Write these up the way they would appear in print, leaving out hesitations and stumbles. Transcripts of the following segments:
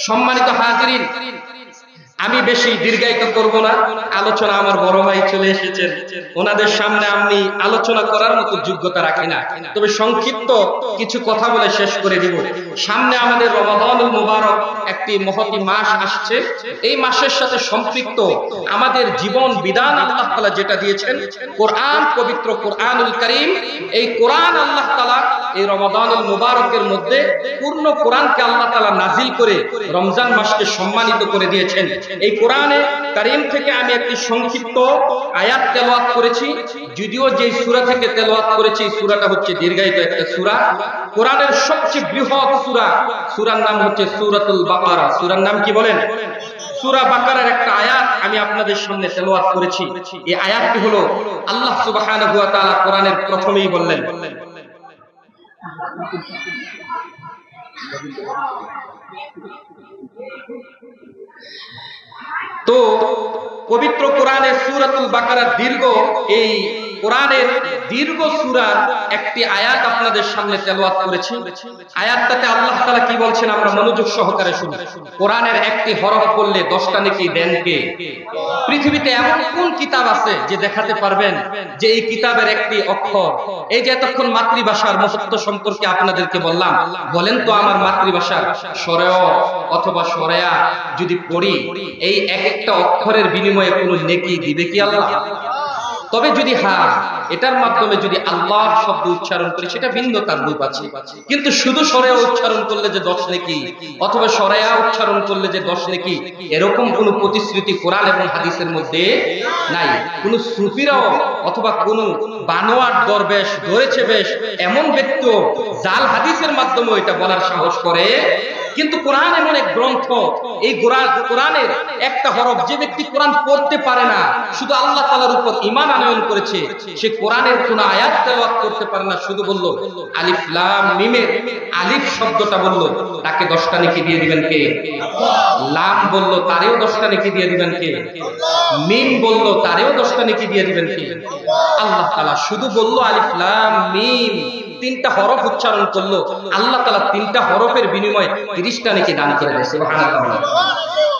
সম্মানিত হাজিরিন, আমি বেশি দীর্ঘায়িত করব না, আলোচনা আমার বড় ভাই চলে এসেছেন, ওনাদের সামনে আমি আলোচনা করার মতো যোগ্যতা রাখি না। তবে সংক্ষিপ্ত কিছু কথা বলে শেষ করে দিব। সামনে আমাদের রমাদানুল মুবারক একটি মহতি মাস আসছে। এই মাসের সাথে সম্পৃক্ত আমাদের জীবন বিধান আল্লাহ তাআলা যেটা দিয়েছেন, কোরআন, পবিত্র কোরআনুল কারীম, এই কোরআন আল্লাহ তাআলা এই রমাদানুল মুবারকের মধ্যে পূর্ণ কোরআনকে আল্লাহ তাআলা নাজিল করে রমজান মাসকে সম্মানিত করে দিয়েছেন। এই কোরআনে কারীম থেকে আমি একটি সংক্ষিপ্ত আয়াত তেলাওয়াত করেছি। যদিও যে সূরা থেকে তেলাওয়াত করেছি সূরাটা হচ্ছে দীর্ঘায়িত একটা সূরা, কোরআনের সবচেয়ে বৃহৎ সূরা, সূরার নাম হচ্ছে সূরাতুল বাকারা। সূরার নাম কি বলেন? সূরা বাকারার একটা আয়াত আমি আপনাদের সামনে তেলাওয়াত করেছি। এই আয়াতটি হলো আল্লাহ সুবহানাহু ওয়া তাআলা কোরআনের প্রথমেই বললেন, তো পবিত্র কোরআনের সূরাতুল বাকারার দীর্ঘ, এই কোরআনের দীর্ঘ সূরার একটি আয়াত আপনাদের সামনে তেলাওয়াত করেছি। আয়াতটাতে আল্লাহ তাআলা কি বলছেন আমরা মনোযোগ সহকারে শুনি। কোরআনের একটি হরফ পড়লে 10টা নেকি দেন কে? পৃথিবীতে এমন কোন কিতাব আছে যে দেখাতে পারবেন যে এই কিতাবের একটি অক্ষর, এই যে এতক্ষণ মাতৃভাষার মহত্ব সম্পর্কে আপনাদেরকে বললাম, বলেন তো আমার মাতৃভাষার সরেয় অথবা সরেয়া যদি পড়ি, এই এক একটা অক্ষরের বিনিময়ে কোনো নেকি দিবে কি আল্লাহ? তবে যদি হ্যাঁ, এটার মাধ্যমে যদি আল্লাহর শব্দ উচ্চারণ করি সেটা ভিন্ন তার রূপ আছে। কিন্তু শুধু সরেয়া উচ্চারণ করলে যে 10 নেকি অথবা সরেয়া উচ্চারণ করলে যে 10 নেকি, এরকম কোনো প্রতিশ্রুতি কোরআন এবং হাদিসের মধ্যে নাই। কোন সুফিরাও অথবা কোন বানোয়াট দরবেশ ধরেছে বেশ এমন ব্যক্তিও জাল হাদিসের মাধ্যমে এটা বলার সাহস করে। কিন্তু কোরআন এমন এক গ্রন্থ, এই কোরআনের একটা হরফ, যে ব্যক্তি কোরআন পড়তে পারে না, শুধু আল্লাহ তাআলার উপর ঈমান আনয়ন করেছে, সে কোরআনের কোন আয়াত তেলাওয়াত করতে পারে না, শুধু বলল আলিফ লাম মিমের আলিফ শব্দটা বলল, তাকে 10টা নেকি দিয়ে দিবেন কে? লাম বলল, তারেও 10টা নেকি দিয়ে দিবেন কে? মিম বলল, তারেও 10টা নেকি দিয়ে দিবেন কে? আল্লাহ তাআলা শুধু বলল আলিফ লাম মিম, 3টা হরফ উচ্চারণ করলো, আল্লাহ তাআলা 3টা হরফের বিনিময়ে 30টা নেকি দান করে দেয়। সুবহানাল্লাহ।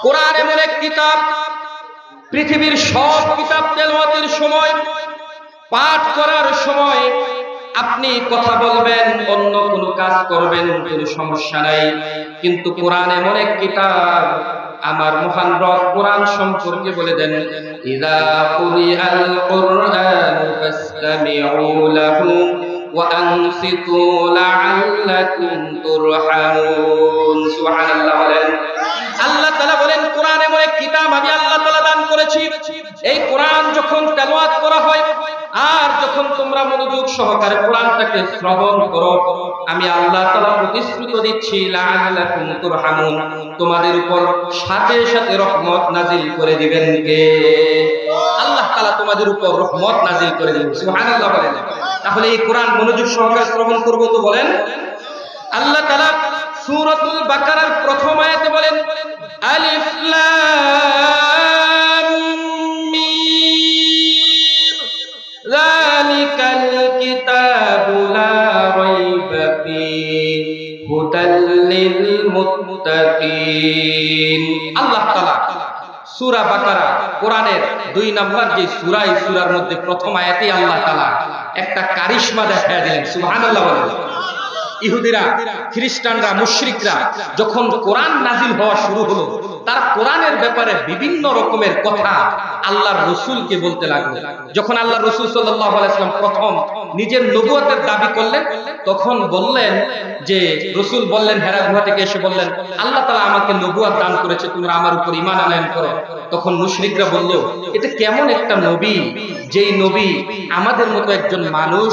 কোরআন এমন এক কিতাব, পৃথিবীর সব কিতাব তেলাওয়াতের সময়, পাঠ করার সময় আপনি কথা বলবেন, অন্য কোনো কাজ করবেন, কোনো সমস্যা নাই। কিন্তু কোরআন এমন এক কিতাব, আমার মহান রব কোরআন সম্পর্কে বলে দেন, ইযা কুরিআল কুরআন ফাসতামিউ লাহু ওয়া আনসিতু লাআল্লাকুম তুরহামুন। সুবহানাল্লাহ বলেন। আল্লাহ তাআলা বলেন কোরআন এমন এক কিতাব আমি আল্লাহ তাআলা দান করেছি। এই কোরআন যখন তেলাওয়াত করা হয় আর যখন তোমরা মনোযোগ সহকারে কোরআনটাকে শ্রবণ করো, আমি আল্লাহ তাআলা প্রতিশ্রুতি দিচ্ছি লাআল্লাকুম তুরহামুন, তোমাদের উপর সাথে সাথে রহমত নাজিল করে দিবেন কে? আল্লাহ তাআলা তোমাদের উপর রহমত নাজিল করে দিবেন। সুবহানাল্লাহ বলেন। তাহলে এই কোরআন মনোযোগ সহকারে শ্রবণ করব তো বলেন। আল্লাহ তাআলা সূরাতুল বাকারার প্রথম আয়াতে বলেন আলিফ লাম মিম যালিকাল কিতাবু লা রাইবা ফীহি হুদাল লিল মুত্তাকিন। আল্লাহ তাআলা সূরা বাকারা কোরআনের 2 নম্বর যে সূরা, এই সূরার মধ্যে প্রথম আয়াতেই আল্লাহ তাআলা একটা কারিশমা দেখায় দিলেন। সুবহানাল্লাহ বলেন। ইহুদিরা, খ্রিস্টানরা, মুশরিকরা যখন কোরআন নাজিল হওয়া শুরু হলো, তারা কোরআনের ব্যাপারে বিভিন্ন রকমের কথা আল্লাহর রাসূলকে বলতে লাগলো। যখন আল্লাহর রাসূল সাল্লাল্লাহু আলাইহি ওয়াসাল্লাম প্রথম নিজের নবুয়তের দাবি করলেন, তখন বললেন যে রাসূল বললেন, হেরা গুহা থেকে এসে বললেন, আল্লাহ তাআলা আমাকে নবুয়ত দান করেছে, তোমরা আমার উপর ঈমান আনয়ন করো। তখন মুশরিকরা বলল, এটা কেমন একটা নবী, যেই নবী আমাদের মতো একজন মানুষ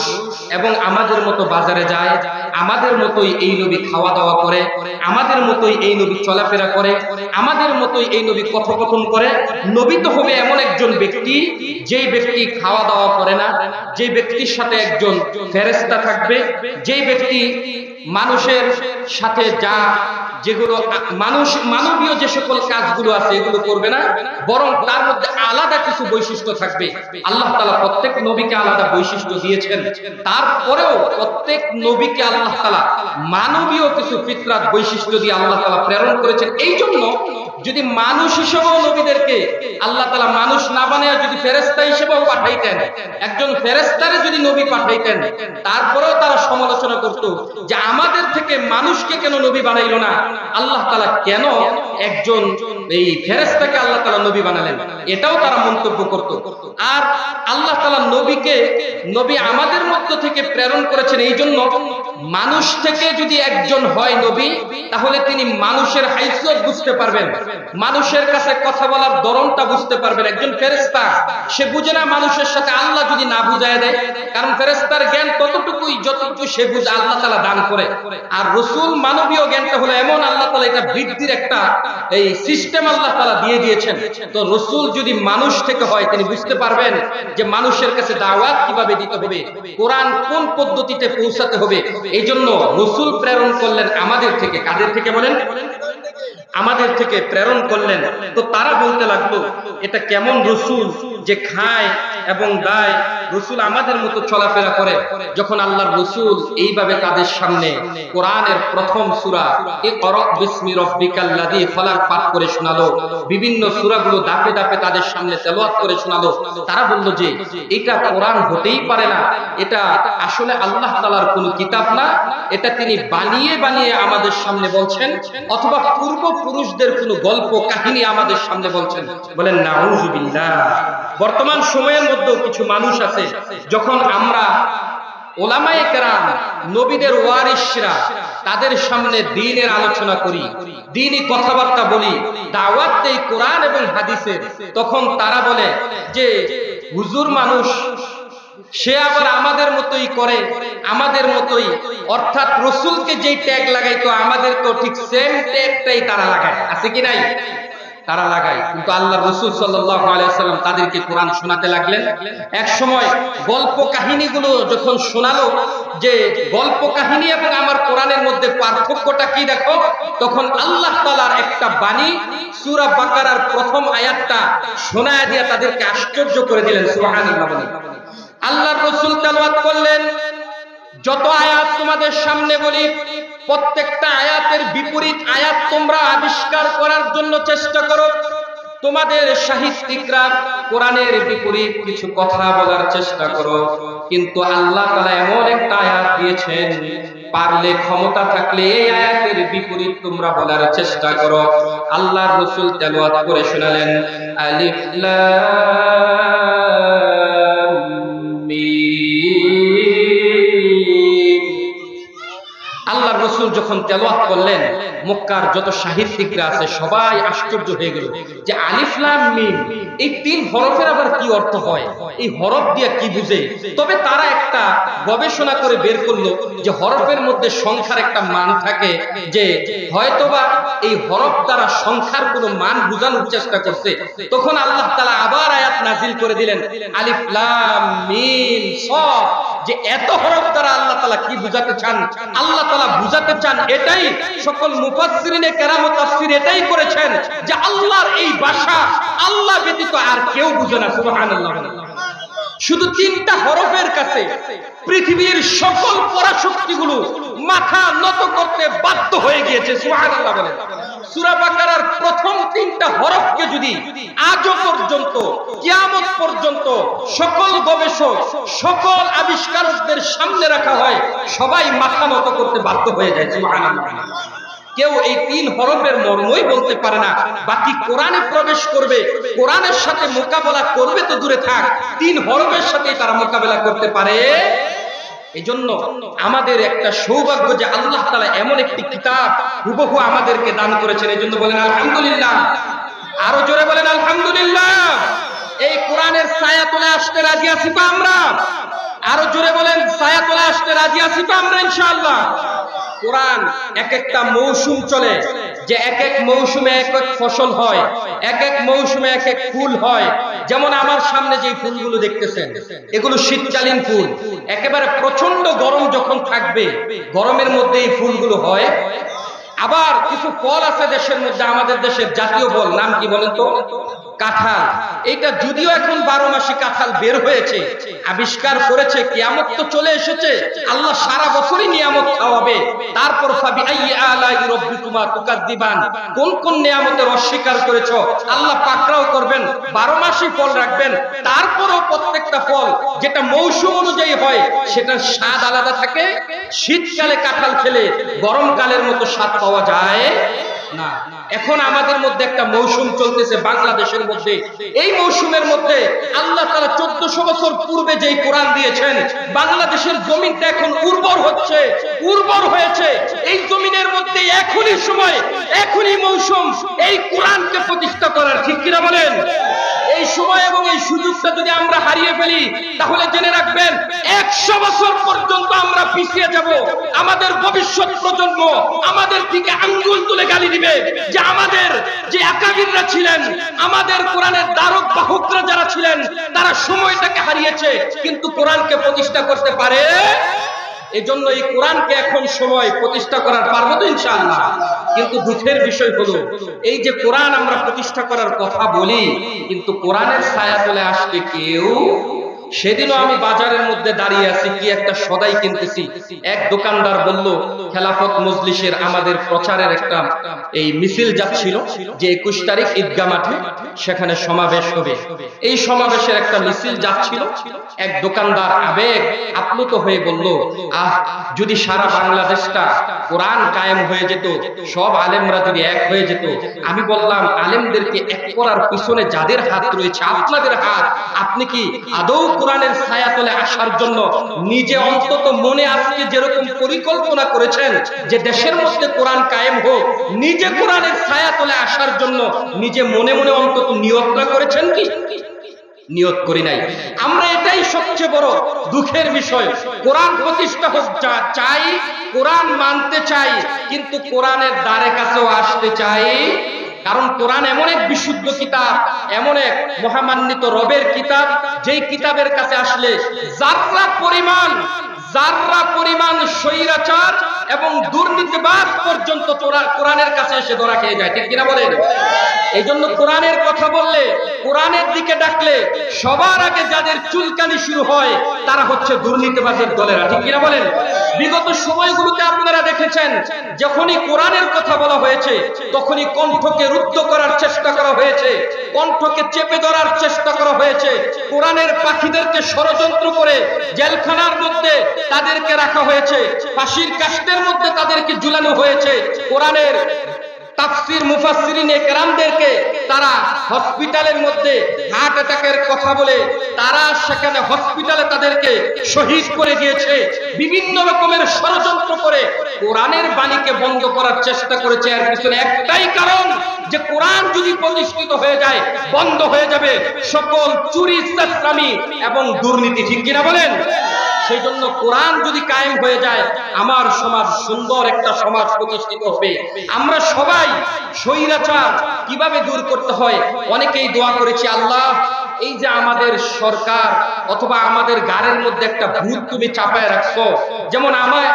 এবং আমাদের মতো বাজারে যায়, আমাদের মতোই এই নবী খাওয়া দাওয়া করে, আমাদের মতোই এই নবী চলাফেরা করে, আমাদের মতোই এই নবী কথোপকথন করে। নবী তো হবে এমন একজন ব্যক্তি যেই ব্যক্তি খাওয়া দাওয়া করে না, যে ব্যক্তির সাথে একজন ফেরেশতা থাকবে, যেই ব্যক্তি মানুষের সাথে যা যেগুলো মানবীয় যে সকল কাজগুলো আছে এগুলো করবে না, বরং তার মধ্যে আলাদা কিছু বৈশিষ্ট্য থাকবে। আল্লাহ তাআলা প্রত্যেক নবীকে আলাদা বৈশিষ্ট্য দিয়েছেন, তারপরেও প্রত্যেক নবীকে আল্লাহ তাআলা মানবীয় কিছু ফিতরাত বৈশিষ্ট্য দিয়ে আল্লাহ তাআলা প্রেরণ করেছেন। এই জন্য যদি মানুষ হিসেবেও নবীদেরকে আল্লাহ তাআলা মানুষ না বানায় যদি ফেরেশতা হিসেবেও পাঠাইতেন, একজন ফেরেশতারে যদি নবী পাঠাইতেন, তারপরেও তারা সমালোচনা করত যে আমাদের থেকে মানুষকে কেন নবী বানাইলো না, আল্লাহ তাআলা কেন একজন এই ফেরেশতাকে আল্লাহ তাআলা নবী বানালেন, এটাও তারা মন্তব্য করত। আর আল্লাহ তাআলা নবী আমাদের মধ্য থেকে প্রেরণ করেছেন। এই জন্য মানুষ থেকে যদি একজন হয় নবী, তাহলে তিনি মানুষের হাইসিয়ত বুঝতে পারবেন, মানুষের কাছে কথা বলার ধরনটা বুঝতে পারবেন। একজন ফেরেশতা সে বুঝে না মানুষের সাথে আল্লাহ যদি না বুঝায় দেয়, কারণ ফেরেশতার জ্ঞান ততটুকুই যতটুকু সে বুঝে আল্লাহ তাআলা দান করে। আর রাসূল মানবীয় জ্ঞানটা হলো এমন, আল্লাহ তাআলা এটা বৃদ্ধির একটা এই সিস্টেম আল্লাহ তাআলা দিয়ে দিয়েছেন। তো রাসূল যদি মানুষ থেকে হয়, তিনি বুঝতে পারবেন যে মানুষের কাছে দাওয়াত কিভাবে দিতে হবে, কোরআন কোন পদ্ধতিতে পৌঁছাতে হবে। এই জন্য রাসূল প্রেরণ করলেন আমাদের থেকে। কাদের থেকে বলেন? আমাদের থেকে প্রেরণ করলেন। তো তারা বলতে লাগলো এটা কেমন রাসূল যে খায় এবং দায়, রাসূল আমাদের মতো চলাফেরা করে। যখন আল্লাহর রাসূল এইভাবে তাদের সামনে কোরআনের প্রথম সূরা ইকরা বিসমি রাব্বিকাল্লাযী খলাক পাঠ করে শোনালো, বিভিন্ন সূরাগুলো ধাপে ধাপে তাদের সামনে তেলাওয়াত করে শোনালো, তারা বলল যে এটা কোরআন হতেই পারে না, এটা আসলে আল্লাহ তাআলার কোনো কিতাব না, এটা তিনি বানিয়ে বানিয়ে আমাদের সামনে বলছেন, অথবা পূর্বপুরুষদের কোনো গল্প কাহিনী আমাদের সামনে বলছেন। বলেন নাউযুবিল্লাহ। বর্তমান সময়ের মধ্যে কিছু মানুষ আছে, যখন আমরা ওলামায়ে কেরাম নবীদের ওয়ারিসরা তাদের সামনে দ্বীনের আলোচনা করি, দ্বীনি কথাবার্তা বলি, দাওয়াত দেই কোরআন এবং হাদিসের, তখন তারা বলে যে হুজুর মানুষ, সে আবার আমাদের মতোই করে, আমাদের মতোই, অর্থাৎ রাসূলকে যেই ট্যাগ লাগাইতো আমাদেরকেও ঠিক সেম ট্যাগটাই তারা লাগায়। আছে কি নাই? তারা লাগায়। কিন্তু আল্লাহর রাসূল সাল্লাল্লাহু আলাইহি ওয়াসাল্লাম তাদেরকে কোরআন শোনাতে লাগলেন। এক সময় গল্প কাহিনীগুলো যখন শোনালো যে গল্প কাহিনী এবং আমার কোরআনের মধ্যে পার্থক্যটা কি দেখো, তখন আল্লাহ তাআলার একটা বাণী সূরা বাকারার প্রথম আয়াতটা শোনায়া দিয়ে তাদেরকে আশ্চর্য করে দিলেন। সুবহানাল্লাহ। আল্লাহর রাসূল তেলাওয়াত করলেন, যত আয়াত তোমাদের সামনে বলি প্রত্যেকটা আয়াতের বিপরীত আয়াত তোমরা আবিষ্কার করার জন্য চেষ্টা করো। তোমাদের সাহিত্যিকরা কোরআনের বিপরীত কিছু কথা বলার চেষ্টা করো, কিন্তু আল্লাহ তাআলা এমন একটা আয়াত দিয়েছেন, পারলে ক্ষমতা থাকলে এই আয়াতের বিপরীত তোমরা বলার চেষ্টা করো। আল্লাহর রাসূল তেলাওয়াত করে শোনালেন, আলিফ লাম মিম। আল্লাহর রাসূল যখন তেলাওয়াত করলেন, মক্কার যত সাহিত্যিকরা আছে সবাই আশ্চর্য হয়ে গেল যে আলিফ লাম মিম এই তিন হরফের আবার কি অর্থ হয়, এই হরফ দিয়ে কি বুঝে। তবে তারা একটা গবেষণা করে বের করলো যে হরফের মধ্যে সংখ্যার একটা মান থাকে, যে হয়তোবা এই হরফ দ্বারা সংখ্যার কোনো মান বোঝানোর চেষ্টা করছে। তখন আল্লাহ তাআলা আবার আয়াত নাজিল করে দিলেন, আলিফ লাম মিম সাদ, যে এত হরফ দ্বারা আল্লাহ তাআলা কি বুঝাতে চান। আল্লাহ তাআলা বুঝাতে চান এটাই, সকল মুফাসসিরিনে কেরাম তাফসীর এটাই করেছেন যে আল্লাহর এই ভাষা আল্লাহ ব্যতীত আর কেউ বুঝে না। সুবহানাল্লাহ। শুধু তিনটা হরফের কাছে পৃথিবীর সকল পরাশক্তিগুলো মাথা নত করতে বাধ্য হয়ে গিয়েছে। সুবহানাল্লাহ বলেন। সূরা বাকারার প্রথম তিনটা হরফকে যদি আজও পর্যন্ত কিয়ামত পর্যন্ত সকল গবেষক সকল আবিষ্কারকদের সামনে রাখা হয়, সবাই মাথা নত করতে বাধ্য হয়ে যায়। সুবহানাল্লাহ। কেউ এই তিন হরফের মর্মই বলতে পারে না। বাকি কোরআনে প্রবেশ করবে, কোরআনের সাথে মোকাবেলা করবে তো দূরে থাক, তিন হরফের সাথে তারা মোকাবেলা করতে পারে। এই জন্য আমাদের একটা সৌভাগ্য যে আল্লাহ তাআলা এমন একটি কিতাব হুবহু আমাদেরকে দান করেছেন। এই জন্য বলেন আলহামদুলিল্লাহ। আরো জোরে বলেন আলহামদুলিল্লাহ। এই কোরআনের ছায়া তলে আসতে রাজি আছি তো আমরা? আরো জোরে বলেন ছায়া তলে আসতে রাজি আছি তো আমরা ইনশাআল্লাহ? কোরআন এক একটা মৌসুম চলে, যে এক এক মৌসুমে এক এক ফসল হয়, এক এক মৌসুমে এক এক ফুল হয়। যেমন আমার সামনে যে ফুলগুলো দেখতেছেন এগুলো শীতকালীন ফুল। একেবারে প্রচন্ড গরম যখন থাকবে, গরমের মধ্যে এই ফুলগুলো হয়। আবার কিছু ফল আছে দেশের মধ্যে, আমাদের দেশের জাতীয় ফল, নাম কি বলেন তো? কাঁঠাল। এটা যদিও এখন 12 মাসে কাঁঠাল বের হয়েছে, আবিষ্কার করেছে, কিয়ামত তো চলে এসেছে, আল্লাহ সারা বছরই নিয়ামত খাওয়াবে। তারপর ফাবি আইয়ি আলাই রাব্বিকুমা তুকাদ্দিবান, কোন কোন নিয়ামতের অস্বীকার করেছো আল্লাহ পাকড়াও করবেন, 12 মাসই ফল রাখবেন। তারপরও প্রত্যেকটা ফল যেটা মৌসুম অনুযায়ী হয় সেটার স্বাদ আলাদা থাকে। শীতকালে কাঁঠাল খেলে গরমকালের মতো স্বাদ পাওয়া যায় না। এখন আমাদের মধ্যে একটা মৌসুম চলতেছে বাংলাদেশের মধ্যে, এই মৌসুমের মধ্যে আল্লাহ তাআলা 1400 বছর পূর্বে যেই কোরআন দিয়েছেন, বাংলাদেশের জমিনটা এখন উর্বর হচ্ছে, উর্বর হয়েছে। এই জমিনের মধ্যে এখনই সময়, এখনই মৌসুম এই কোরআনকে প্রতিষ্ঠা করার, ঠিক কিনা বলেন? এই সময় এবং এই সুযোগটা যদি আমরা হারিয়ে ফেলি তাহলে জেনে রাখবেন 100 বছর পর্যন্ত আমরা পিছিয়ে যাব। আমাদের ভবিষ্যৎ প্রজন্ম আমাদের দিকে আঙ্গুল তুলে গালি দিবে যে আমাদের যে আকাবিররা ছিলেন, আমাদের কোরআনের ধারক বাহকরা যারা ছিলেন, তারা সময়টাকে হারিয়েছে কিন্তু কোরআনকে প্রতিষ্ঠা করতে পারে। এজন্য এই কোরআনকে এখন সময় প্রতিষ্ঠা করার, পারবো তো ইনশাআল্লাহ। কিন্তু দুঃখের বিষয় হলো এই যে কোরআন আমরা প্রতিষ্ঠা করার কথা বলি, কিন্তু কোরআনের ছায়া তলে আসতে কেউ। সেদিনও আমি বাজারের মধ্যে দাঁড়িয়ে আছি, কি একটা সদাই কিনতেছি, এক দোকানদার বলল খেলাফত মজলিসের আমাদের প্রচারের একটা এই মিছিল যাচ্ছিল যে 21 তারিখ ঈদগাহ মাঠে সেখানে সমাবেশ হবে, এই সমাবেশের একটা মিছিল যাচ্ছিল। এক দোকানদার আবেগ আপ্লুত হয়ে বলল, যদি সারা বাংলাদেশটা কোরআন কায়েম হয়ে যেত, সব আলেমরা যদি এক হয়ে যেত। আমি বললাম, আলেমদেরকে এক করার পিছনে যাদের হাত রয়েছে, আপনাদের হাত, আপনি কি আদৌ কোরআনের ছায়াতলে আসার জন্য নিজে অন্তত মনে আজকে যেরকম পরিকল্পনা করেছেন যে দেশের মধ্যে কোরআন কায়েম হোক, নিজে কোরআনের ছায়াতলে আসার জন্য নিজে মনে মনে অন্তত নিয়তটা করেছেন কি? নিয়ত করি নাই। আমরা এটাই সবচেয়ে বড় দুঃখের বিষয়। কোরআন প্রতিষ্ঠা হোক চাই, কোরআন মানতে চাই, কিন্তু কোরআনের দ্বারে কাছেও আসতে চাই। কারণ কোরআন এমন এক বিশুদ্ধ কিতাব, এমন এক মহামান্বিত রবের কিতাব, যেই কিতাবের কাছে আসলে যাররা পরিমাণ স্বৈরাচার এবং দুর্নীতিবাদ পর্যন্ত কোরআনের কাছে এসে ধরা খেয়ে যায়, ঠিক কিনা বলেন? এই জন্য কোরআনের কথা বললে, কোরআনের দিকে ডাকলে সবার আগে যাদের চুলকানি শুরু হয় তারা হচ্ছে দুর্নীতিবাজের দলেরা, ঠিক কিনা বলেন? বিগত সময়গুলোতে আপনারা দেখেছেন, যখনই কোরআনের কথা বলা হয়েছে তখনই কণ্ঠকে রুদ্ধ করার চেষ্টা করা হয়েছে, কণ্ঠকে চেপে ধরার চেষ্টা করা হয়েছে। কোরআনের পাখিদেরকে ষড়যন্ত্র করে জেলখানার মধ্যে তাদেরকে রাখা হয়েছে, ফাঁসির কাস্টের মধ্যে তাদেরকে ঝুলানো হয়েছে। কোরআনের তাফসীর মুফাসসিরিনে কেরামদেরকে তারা হসপিটালের মধ্যে হার্ট অ্যাটাকের কথা বলে তারা সেখানে হসপিটালে তাদেরকে শহীদ করে দিয়েছে। বিভিন্ন রকমের ষড়যন্ত্র করে কোরআনের বাণীকে বন্ধ করার চেষ্টা করেছে। এর পিছনে একটাই কারণ, যে কোরআন যদি প্রতিষ্ঠিত হয়ে যায় বন্ধ হয়ে যাবে সকল চুরি, চাঁদামি এবং দুর্নীতি, ঠিক কিনা বলেন? সেই জন্য কোরআন যদি কায়েম হয়ে যায় আমার সমাজ সুন্দর একটা সমাজ প্রতিষ্ঠিত হবে। আমরা সবাই স্বৈরাচার কিভাবে দূর করতে হয় অনেকেই দোয়া করেছি, আল্লাহ এই যে আমাদের সরকার অথবা আমাদের গাড়ির মধ্যে একটা ভূত তুমি চাপায় রাখছো, যেমন আমার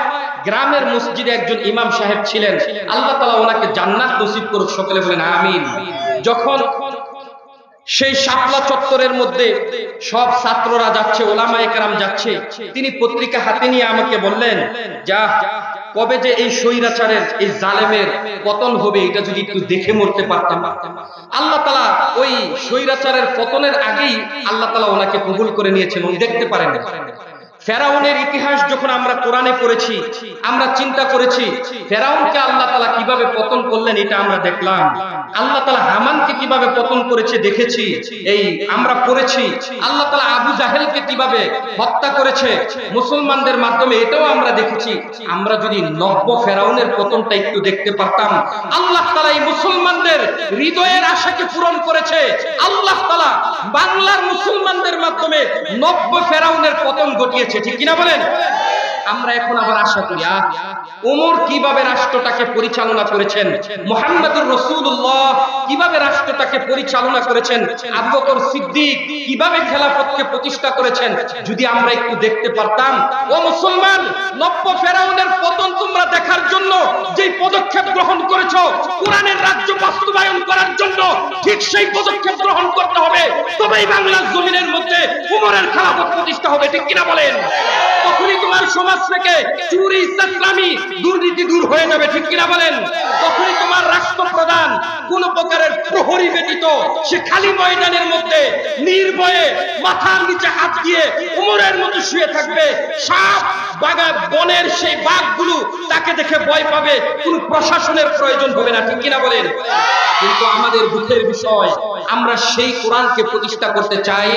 গ্রামের মসজিদে একজন ইমাম সাহেব ছিলেন, আল্লাহ তাআলা ওনাকে জান্নাত নসিব করুক, সকলে বলেন আমিন। যখন সেই শাপলা চত্বরের মধ্যে সব ছাত্ররা যাচ্ছে, ওলামায়ে কেরাম যাচ্ছে, তিনি পত্রিকা হাতে নিয়ে আমাকে বললেন, যা কবে যে এই স্বৈরাচারের, এই জালেমের পতন হবে এটা যদি একটু দেখে মরতে পারতাম। আল্লাহ তাআলা ওই স্বৈরাচারের পতনের আগেই আল্লাহ তাআলা ওনাকে কবুল করে নিয়েছেন, উনি দেখতে পারেন। ফেরাউনের ইতিহাস যখন আমরা কোরআনে পড়েছি, আমরা চিন্তা করেছি ফেরাউনকে আল্লাহ তাআলা কিভাবে পতন করলেন, এটা আমরা দেখলাম। আল্লাহ তাআলা হামানকে কিভাবে পতন করেছে দেখেছি, এই আমরা পড়েছি। আল্লাহ তাআলা আবু জাহেলকে কিভাবে হত্যা করেছে মুসলমানদের মাধ্যমে, এটাও আমরা দেখেছি। আমরা যদি নব্য ফেরাউনের পতনটা একটু দেখতে পারতাম। আল্লাহ তাআলা এই মুসলমানদের হৃদয়ের আশাকে পূরণ করেছে। আল্লাহ তাআলা বাংলার মুসলমানদের মাধ্যমে নব্য ফেরাউনের পতন ঘটিয়েছে, ঠিক কিনা বলেন? আমরা এখন আবার আশা করি ওমর কিভাবে রাষ্ট্রটাকে পরিচালনা করেছেন, মুহাম্মদুর রাসূলুল্লাহ কিভাবে রাষ্ট্রটাকে পরিচালনা করেছেন, আবু বকর সিদ্দিক কিভাবে খেলাফতকে প্রতিষ্ঠা করেছেন, যদি আমরা একটু দেখতে পারতাম। ও মুসলমান, নব্য ফেরাউনের পতন তোমরা দেখার জন্য যে পদক্ষেপ গ্রহণ করেছো কোরআনের রাজ্য বাস্তবায়ন করার জন্য, ঠিক সেই পদক্ষেপ গ্রহণ করতে হবে, তবেই বাংলার জমিনের মধ্যে ওমরের খেলাফত প্রতিষ্ঠা হবে, ঠিক কিনা বলেন? তখনই তোমার সমাজ থেকে চুরি, চাকরামি, দুর্নীতি দূর হয়ে যাবে, ঠিক কিনা বলেন? তখনই তোমার রাষ্ট্রপ্রধান কোন প্রকারের প্রহরী ব্যতীত সে খালি ময়দানের মধ্যে নির্ভয়ে মাথার নিচে হাত দিয়ে ওমরের মতো শুয়ে থাকবে। সাপ বাঘা বনের সেই বাঘগুলো তাকে দেখে ভয় পাবে, কোন প্রশাসনের প্রয়োজন হবে না, ঠিক কিনা বলেন? কিন্তু আমাদের দুঃখের বিষয়, আমরা সেই কোরআনকে প্রতিষ্ঠা করতে চাই।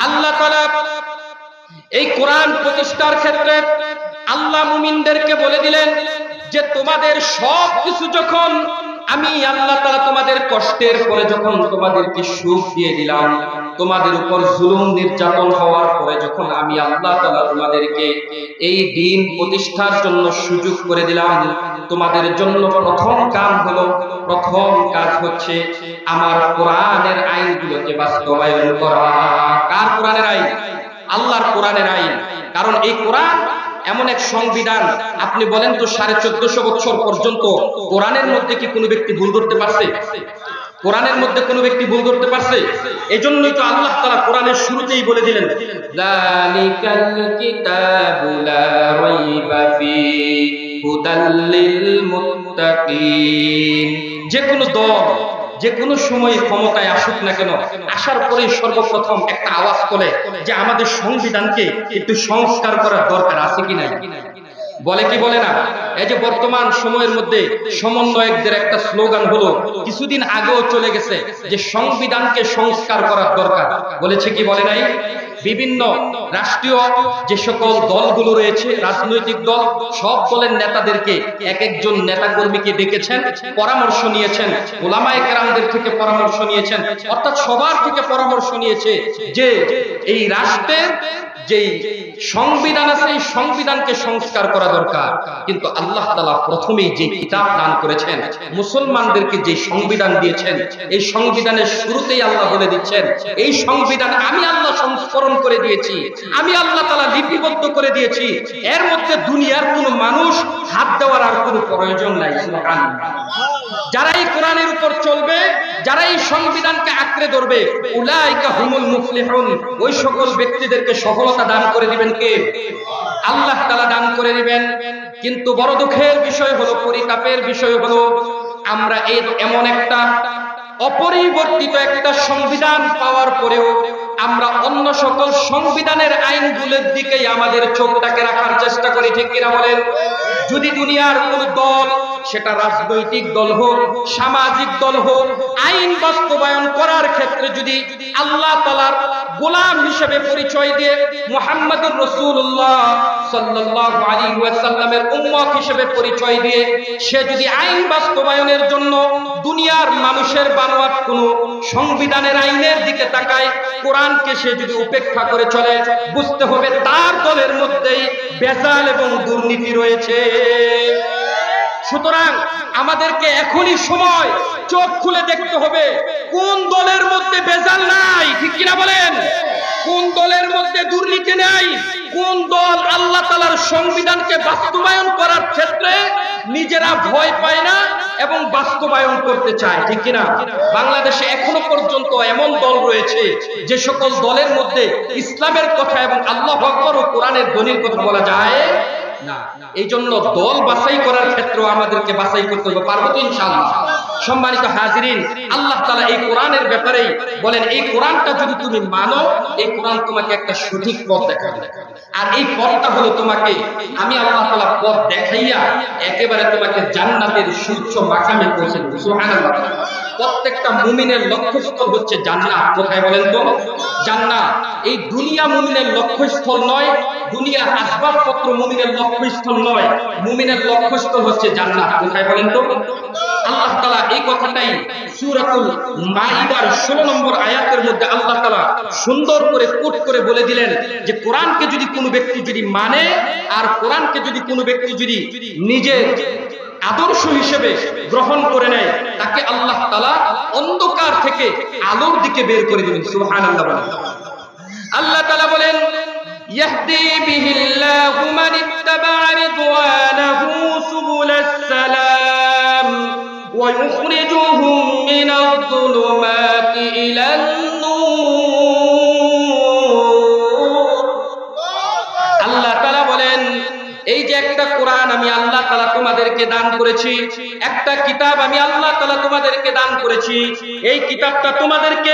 আল্লাহ তাআলা এই কোরআন প্রতিষ্ঠার ক্ষেত্রে আল্লাহ মুমিনদেরকে বলে দিলেন যে তোমাদের সব কিছু যখন আমি আল্লাহ তাআলা তোমাদের কষ্টের পরে যখন তোমাদেরকে সুখ দিয়ে দিলাম, তোমাদের উপর জুলুম নির্যাতন হওয়ার পরে যখন আমি আল্লাহ তাআলা তোমাদেরকে এই দ্বীন প্রতিষ্ঠার জন্য সুযোগ করে দিলাম, তোমাদের জন্য প্রথম কাজ হচ্ছে আমার কোরআনের আইনগুলোকে বাস্তবায়ন করা। কার কোরআনের আইন? আল্লাহর কোরআনের আইন। কারণ এই কোরআন এমন এক সংবিধান, আপনি বলেন তো 1450 বছর পর্যন্ত কোরআনের মধ্যে কি কোনো ব্যক্তি ভুল করতে পারছে? কোরআনের মধ্যে কোনো ব্যক্তি ভুল করতে পারছে? এজন্যই তো আল্লাহ তাআলা কোরআনের শুরুতেই বলে দিলেন, যালিকাল কিতাবু লা রাইবা ফীহি হুদাল লিল মুত্তাকিন। যে কোনো দল যে কোনো সময় ক্ষমতায় আসুক না কেন, আসার পরে সর্বপ্রথম একটা আওয়াজ তোলে যে আমাদের সংবিধানকে একটু সংস্কার করার দরকার আছে কি নাই। বলে কি বলে না? এই যে বর্তমান সময়ের মধ্যে সমন্বয়কদের একটা স্লোগান হলো, কিছুদিন আগেও চলে গেছে, যে সংবিধানকে সংস্কার করার দরকার। বলেছে কি বলে নাই? বিভিন্ন রাষ্ট্রীয় যে সকল দলগুলো রয়েছে, রাজনৈতিক দল, সব দলের নেতাদেরকে এক একজন নেতা কর্মীকে ডেকেছেন, পরামর্শ নিয়েছেন, উলামায়ে কেরামদের থেকে পরামর্শ নিয়েছেন, অর্থাৎ সবার থেকে পরামর্শ নিয়েছে যে এই রাষ্ট্রের যে সংবিধান আছে এই সংবিধানকে সংস্কার করা দরকার। কিন্তু আল্লাহ তাআলা প্রথমেই যে কিতাব দান করেছেন, মুসলমানদেরকে যে সংবিধান দিয়েছেন, এই সংবিধানের শুরুতেই আল্লাহ বলে দিচ্ছেন এই সংবিধান আমি আল্লাহ সংস্করণ করে দিয়েছি, আমি আল্লাহ তাআলা লিপিবদ্ধ করে দিয়েছি, এর মধ্যে দুনিয়ার কোনো মানুষ হাত দেওয়ার আর কোনো প্রয়োজন নাই। সুবহানাল্লাহ। যারা এই কোরআনের উপর চলবে, যারা এই সংবিধানকে আঁকড়ে ধরবে, উলাইকা হুমুল মুফলিহুন, ওই সকল ব্যক্তিদেরকে সফলতা দান করে দিবেন কে? আল্লাহ তাআলা দান করে দিবেন। কিন্তু বড় দুঃখের বিষয় হলো, পরিতাপের বিষয় হলো, আমরা এমন একটা অপরিবর্তিত একটা সংবিধান পাওয়ার পরেও আমরা অন্য সকল সংবিধানের আইনগুলোর দিকেই আমাদের চোখটাকে রাখার চেষ্টা করি, ঠিক কিনা বলেন? যদি দুনিয়ার কোন দল, সেটা রাজনৈতিক দল হোক, সামাজিক দল হোক, আইন বাস্তবায়ন করার ক্ষেত্রে যদি আল্লাহ তাআলার গোলাম হিসেবে পরিচয় দিয়ে মুহাম্মদুর রাসূলুল্লাহ সাল্লাল্লাহু আলাইহি ওয়াসাল্লামের উম্মত হিসেবে পরিচয় দিয়ে সে যদি আইন বাস্তবায়নের জন্য দুনিয়ার মানুষের বানোয়াট কোন সংবিধানের আইনের দিকে তাকায়, কোরআনকে সে যদি উপেক্ষা করে চলে, বুঝতে হবে তার দলের মধ্যেই ভেজাল এবং দুর্নীতি রয়েছে। সুতরাং আমাদেরকে এখনই সময় চোখ খুলে দেখতে হবে কোন দলের মধ্যে ভেজাল নাই, ঠিক কিনা বলেন? কোন দলের মধ্যে দুর্নীতি নাই, কোন দল আল্লাহ তাআলার সংবিধানকে বাস্তবায়ন করার ক্ষেত্রে নিজেরা ভয় পায় না এবং বাস্তবায়ন করতে চায়, ঠিক কিনা? বাংলাদেশে এখনো পর্যন্ত এমন দল রয়েছে যে সকল দলের মধ্যে ইসলামের কথা এবং আল্লাহু আকবার ও কোরআনের দলিল কথা বলা যায় না। এই জন্য দল বাছাই করার ক্ষেত্রে আমাদেরকে বাছাই করতে হবে, পারবো তো ইনশাআল্লাহ। সম্মানিত হাজিরিন, আল্লাহ তাআলা এই কোরআনের ব্যাপারে বলেন, এই কোরআনটা যদি তুমি মানো, এই কোরআন তোমাকে একটা সঠিক পথ দেখাবে, আর এই পথটা হলো তোমাকে আমি আল্লাহ তাআলা পথ দেখাইয়া একেবারে তোমাকে জান্নাতের সুউচ্চ মাকামে পৌঁছে দেব। সুবহানাল্লাহ। প্রত্যেকটা মুমিনের লক্ষ্যস্থল হচ্ছে জান্নাত। কোথায় বলেন তো? জান্নাত। এই দুনিয়া মুমিনের লক্ষ্যস্থল নয়, দুনিয়ার আসবাবপত্র মুমিনের লক্ষ্যস্থল নয়, মুমিনের লক্ষ্যস্থল হচ্ছে জান্নাত। কোথায় বলেন তো? আল্লাহ তাআলা এই কথাটাই সূরাতুল মাইদার 16 নম্বর আয়াতের মধ্যে আল্লাহ তাআলা সুন্দর করে কোট করে বলে দিলেন যে কোরআনকে যদি কোনো ব্যক্তি যদি মানে আর কোরআনকে যদি কোনো ব্যক্তি যদি নিজের আদর্শ হিসেবে গ্রহণ করে নেয়, তাকে আল্লাহ তাআলা অন্ধকার থেকে আলোর দিকে বের করে দিবেন। সুবহানাল্লাহ বলেন। আল্লাহ তাআলা বলেন ইয়াহদি বিহিল্লাহু মান ইত্তাবা'a রিদওয়ানাহু সুবুলাস সালাম ওয়া ইউখরিজুহুম মিনাল যুলুমাতি ইলান নূর। আল্লাহ তাআলা বলেন এই যে একটা কোরআন আমি আল্লাহ তাআলা তোমাদেরকে দান করেছি, একটা কিতাব আমি আল্লাহ তাআলা তোমাদেরকে দান করেছি, এই কিতাবটা তোমাদেরকে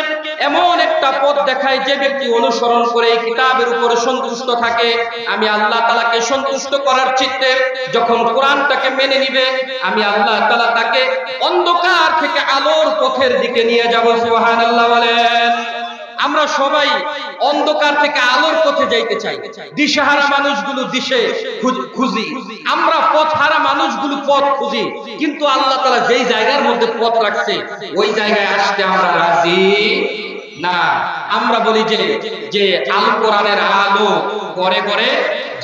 এমন একটা পথ দেখায় যে ব্যক্তি অনুসরণ করে এই কিতাবের উপর সন্তুষ্ট থাকে, আমি আল্লাহ তাআলাকে সন্তুষ্ট করার চিত্তে যখন কোরআনটাকে মেনে নিবে, আমি আল্লাহ তাআলা তাকে অন্ধকার থেকে আলোর পথের দিকে নিয়ে যাব। সুবহানাল্লাহ বলেন। আমরা সবাই অন্ধকার থেকে আলোর পথে যাইতে চাই, দিশাহারা মানুষগুলো দিশে খুঁজি, আমরা পথহারা মানুষগুলো পথ খুঁজি, কিন্তু আল্লাহ তাআলা যেই জায়গার মধ্যে পথ রাখছে ওই জায়গায় আসতে আমরা রাজি না। আমরা বলি যে আল কোরআনের আলো করে করে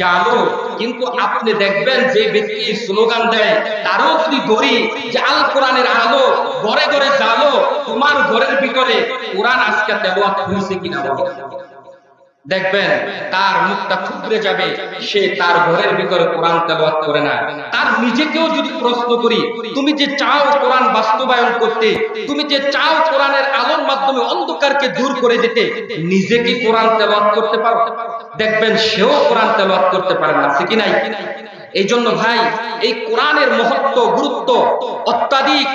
জালো, কিন্তু আপনি দেখবেন যে ব্যক্তি স্লোগান দেয় তারও কি গরি যে আল কোরআনের আলো ঘরে ঘরে জালো, তোমার ঘরের ভিতরে কোরআন আজকে তেলাওয়াত হইছে কিনা দেখবেন তার মুখটা থুবড়ে যাবে, সে তার ঘরের ভিতরে কোরআন তেলাওয়াত করে না। তার নিজেকেও যদি প্রশ্ন করি, তুমি যে চাও কোরআন বাস্তবায়ন করতে, তুমি যে চাও কোরআনের আলোর মাধ্যমে অন্ধকারকে দূর করে দিতে, নিজে কি কোরআন তেলাওয়াত করতে পারো? দেখবেন সেও কোরআন তেলাওয়াত করতে পারে না, ঠিক কি নাই? এই জন্য ভাই এই কোরআনের মহত্ব গুরুত্ব অত্যাধিক।